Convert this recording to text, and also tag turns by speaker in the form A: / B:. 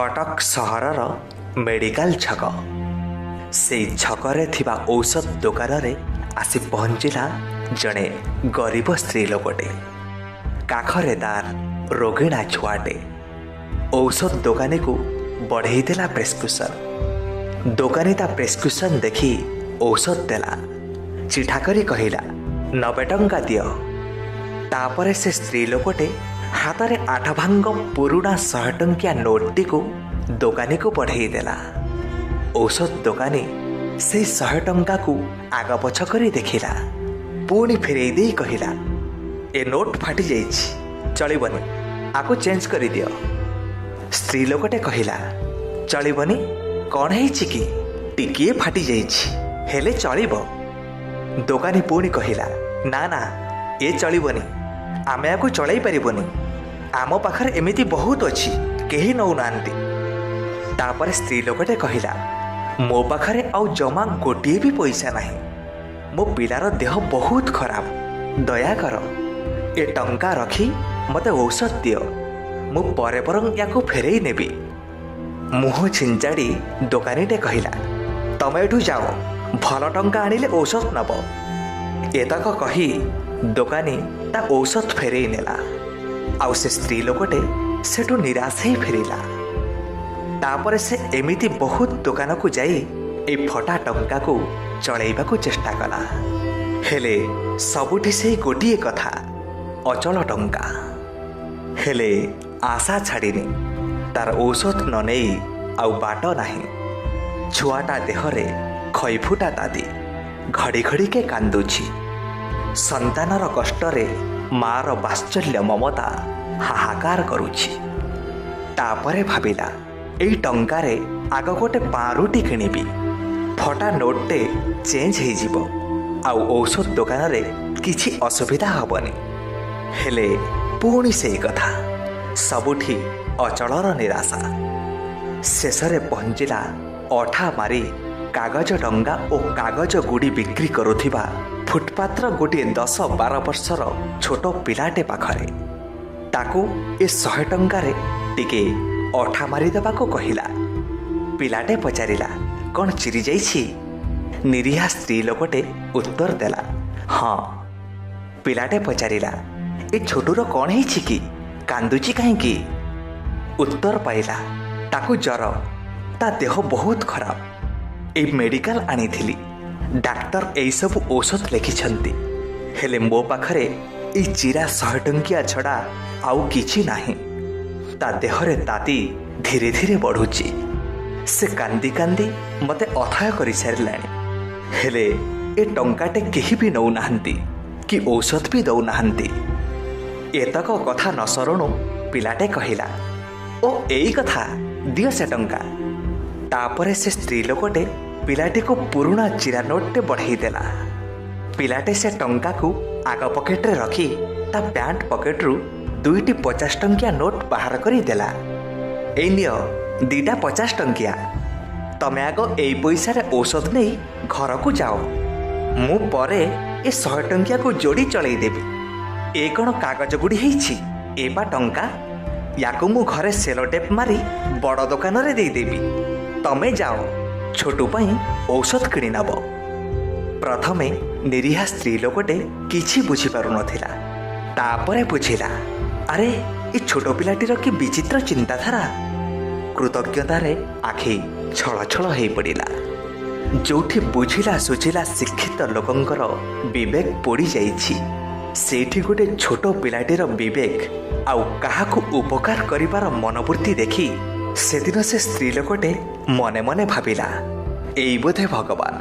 A: Cuttack सहरर medical छक से छकरे थिबा औषध दुकान रे आसी पहुँचला जड़े गरीब स्त्री लोकटे काखरे तार रोगिणा छुआटे। औषध दुकानी को बढ़ई देला प्रेस्क्रिप्शन। दुकानी ता प्रेस्क्रिप्शन देखी औषध देला, चिठा करी कहिला 90 टंका दियो। तापरे से स्त्री लोकटे हाथ में 8 भांग पुरुणा 100 टंकिया नोटटी को दुकानी को बढ़ई देला। औषध दुकानी से 100 टंका को आग पछ करी देखिला, पुणी फेरई दे कहिला ए नोट फाटी जाइछि, चलिबनी, आको चेंज करी दियो। स्त्री लोकटे कहिला चलिबनी, कौन है कि टिकिए फाटी जाइछि हेले चलिबो। दुकानी पुणी कहिला ना ना ए चलिबनी, आमे आको चलाई परिबनी, आम पाखरे एमिति बहुत अछि केही नौ नांती। तापर स्त्री लोकटे कहिला मो पाखरे आउ जमा गोटिए भी पैसा नाही, मो पिलार देह बहुत खराब, दया कर ए टंका रखी मते औषध दियो, मु परे परंग याको फेरई नेबी। मुह छिंचाड़ी दुकानीटे कहिला तमे एठू जाओ, भल टंका आनिले औषध नब। एतक कही दुकानी ता औषध फेरई नेला। आउ से स्त्री लोकटे सेठू निराश ही फेरिला। तापर से एमिति बहुत दुकान को जाई ए फटा टंका को चलैबा को चेष्टा कला, हेले सबुठी से गोटिए कथा अचल टंका। हेले आशा छाड़िनी, तार औषध न नहीं आउ बाट नाही। छुआटा देहरे खईफुटा तादी घड़ी घड़ी के कांदुछि। संतानर कष्टरे मार बात्सल्य ममता हाहाकार करुछि। तापरे भाबिला एई टंकारे आग गोटे पारुटी किनिबी, फटा नोटे चेंज हो जिवो, आउ औषध दुकान रे किछि असुविधा हबनी। हेले पुणी से कथा सबुठी अचलर निराशा। शेषरे पहुँचला अठा मारी कागज डंगा और कागज गुड़ी बिक्री करुथिबा फुटपाथर गोटे 10-12 वर्षर छोट पिलाटे पाखरे। ताकू ए 100 टंकारे टिके अठा मारी देबा को कहिला। पिलाटे पचारिला कौन चिरी जाइछि? निरीहा स्त्री लोकटे उत्तर देला हाँ। पिलाटे पचारिला ए छोटूर कौन है कि कांदुची कहीं? उत्तर पाइला ताकू जर, ता देह बहुत खराब, ए मेडिकल आनी थिली, डाक्टर एई सब औषध लिखिछंती, हेले मो पाखरे ए चिरा 100 टंकिया छड़ा आउ किछि नाही। ता देहरे ताती धीरे धीरे बढ़ुची। से कांदी कांदी मते अथाय करि सारिलाणी, हेले ए टंकाटे केही भी नौ नाहंती कि औषध भी दौ नाहंती। एतक कथा न सरणु पिलाटे कहिला ओ एई कथा दियो से टंका। तापरे से स्त्री लोकटे पिलाटी को पुरुणा चिरा नोटटे बढ़ई देला। पिलाटे से टंका को आग पकेट्रे रखी ता पैंट पकेट्रु 2टी 50 टंकिया नोट बाहर करी देला। ए नियो 2टा 50 टंकिया, तमे आग एई पैसा रे औषध नहीं घर को जाओ, मु परे ए 100 टंकिया को जोड़ी चलई देबी। ए कौन कागज गुड़ी ହେଇछि? ए बा टंका, याको मु घरे सेलो टेप मारी बड़ दुकान रे दे देबी, तमे जाओ छोटू पई औषध किणी नब। प्रथमे निरीहा स्त्री लोकटे किछि बुझी पारु नथिला। तापरे बुझिला अरे ए छोटो पिलाटीर कि विचित्र चिंताधारा। कृतज्ञतारे आखि छल छल हो पड़ा। जोठी बुझिला सुझिला शिक्षित लोकंकर विवेक पोड़ी जाइछि, सेठी गोटे छोट पिलाटीर विवेक आउ काहाकू उपकार करिवार मनोवृत्ति देखी सेदिन से स्त्री लोकटे मने मने भाबिला एई बोधे भगवान